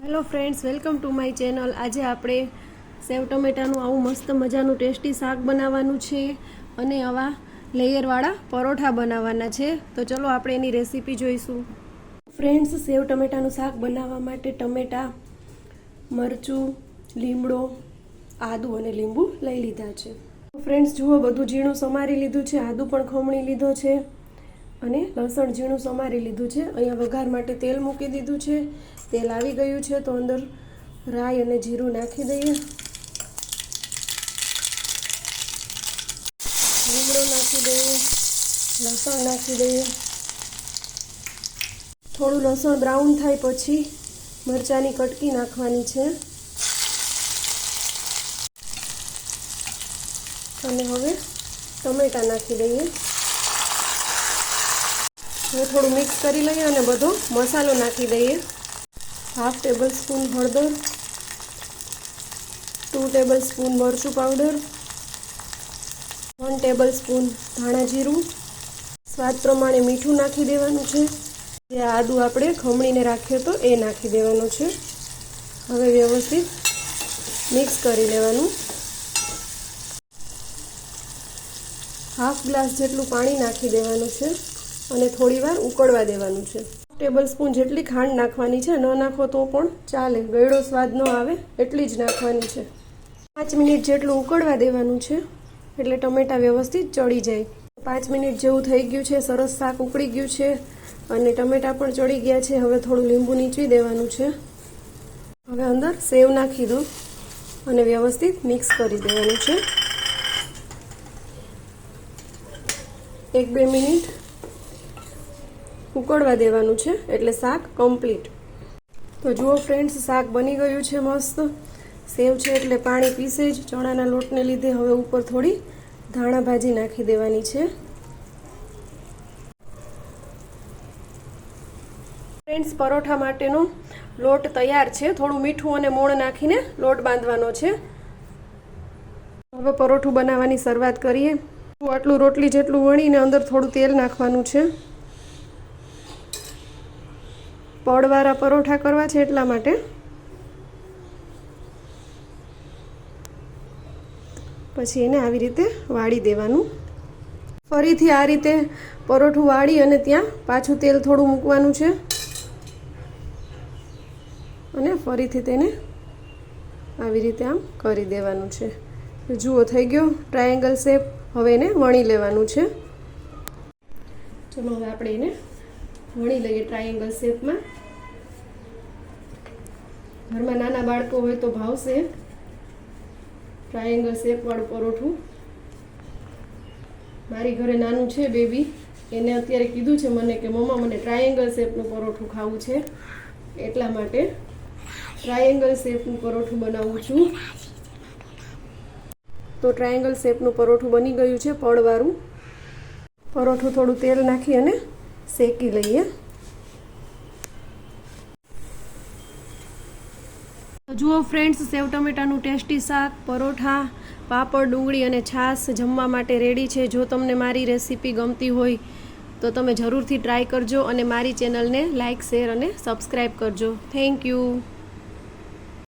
Hello friends, welcome to my channel. આજે આપણે સેવ ટમેટાનું આવું મસ્ત મજાનું ટેસ્ટી શાક બનાવવાનું છે અને આવા લેયરવાળા પરોઠા બનાવવાના છે। તો ચલો આપણે એની રેસીપી જોઈશું। ફ્રેન્ડ્સ, સેવ ટમેટાનું શાક બનાવવા માટે ટમેટા, મરચું, લીમડો, આદુ અને લીંબુ લઈ લીધા છે। ફ્રેન્ડ્સ જુઓ, બધું ઝીણું સમારી લીધું છે, આદુ પણ ખમણી લીધો છે અને લસણ ઝીણું સમારી લીધું છે। અહીંયા વઘાર માટે તેલ મૂકી દીધું છે। તેલ આવી ગયું છે તો અંદર રાઈ અને જીરું નાખી દઈએ, લીમડો નાખી દઈએ, લસણ નાખી દઈએ। થોડું લસણ બ્રાઉન થાય પછી મરચાંની કટકી નાખવાની છે અને હવે ટમેટાં નાખી દઈએ। હવે થોડું મિક્સ કરી લઈએ અને બધો મસાલો નાખી દઈએ। हाफ टेबल स्पून हळदर, 2 टेबल स्पून मरचू पाउडर, 1 टेबल स्पून धाणा जीરું, स्वाद प्रमाणे मीठું નાખી દેવાનું છે। જે આદુ આપણે ખમણીને રાખ્યો તો એ નાખી દેવાનું છે। હવે વ્યવસ્થિત મિક્સ કરી લેવાનું। હાફ ગ્લાસ જેટલું પાણી નાખી દેવાનું છે અને થોડીવાર ઉકળવા દેવાનું છે। टेबल स्पून જેટલી ખાંડ નાખવાની છે, ન નાખો તો પણ ચાલે, ગળ્યો સ્વાદ ન આવે એટલી જ નાખવાની છે। 5 મિનિટ જેટલું ઉકળવા દેવાનું છે એટલે ટમેટા વ્યવસ્થિત ચડી જાય। 5 મિનિટ જેવું થઈ ગયું છે, સરસ શાક ઉકળી ગયું છે અને ટમેટા પણ ચડી ગયા છે। હવે થોડું લીંબુ નીચવી દેવાનું છે। હવે અંદર સેવ નાખી દો અને વ્યવસ્થિત મિક્સ કરી દેવાનું છે। 1-2 મિનિટ ઉકળવા દેવાનું છે એટલે શાક કમ્પ્લીટ। તો જુઓ ફ્રેન્ડ્સ, શાક બની ગયું છે મસ્ત। સેવ છે એટલે પાણી પીસે જ, ચણાના લોટને લીધે। હવે ઉપર થોડી ધાણા ભાજી નાખી દેવાની છે। ફ્રેન્ડ્સ, પરોઠા માટેનો લોટ તૈયાર છે। થોડું મીઠું અને મોણ નાખીને લોટ બાંધવાનો છે। હવે પરોઠું બનાવવાની શરૂઆત કરીએ। આટલું રોટલી જેટલું વણીને અંદર થોડું તેલ નાખવાનું છે। પડવાળા પરોઠા કરવા છે એટલા માટે। પછી એને આવી રીતે વાળી દેવાનું। ફરીથી આ રીતે પરોઠું વાળી અને ત્યાં પાછું તેલ થોડું મૂકવાનું છે અને ફરીથી તેને આવી રીતે આમ કરી દેવાનું છે। જુઓ, થઈ ગયો ટ્રાયેંગલ શેપ। હવે એને વણી લેવાનું છે। ચલો હવે આપણે એને વણી લઈએ ટ્રાયેંગલ શેપમાં। ઘરમાં નાના બાળકો હોય તો ભાવશે ટ્રાયેંગલ શેપવાળું પરોઠું। મારી ઘરે નાનું છે બેબી, એને અત્યારે કીધું છે મને કે મમ્મા મને ટ્રાયેંગલ શેપનું પરોઠું ખાવું છે, એટલા માટે ટ્રાયેંગલ શેપનું પરોઠું બનાવું છું। તો ટ્રાયેંગલ શેપનું પરોઠું બની ગયું છે, પડવાળું પરોઠું। થોડું તેલ નાખી અને શેકી લઈએ। જુઓ ફ્રેન્ડ્સ, સેવ ટમેટાનું ટેસ્ટી શાક, પરોઠા, પાપડ, ડુંગળી અને છાશ જમવા માટે રેડી છે। જો તમને મારી રેસીપી ગમતી હોય તો તમે જરૂરથી ટ્રાય કરજો અને મારી ચેનલને લાઇક, શેર અને સબસ્ક્રાઈબ કરજો। Thank you.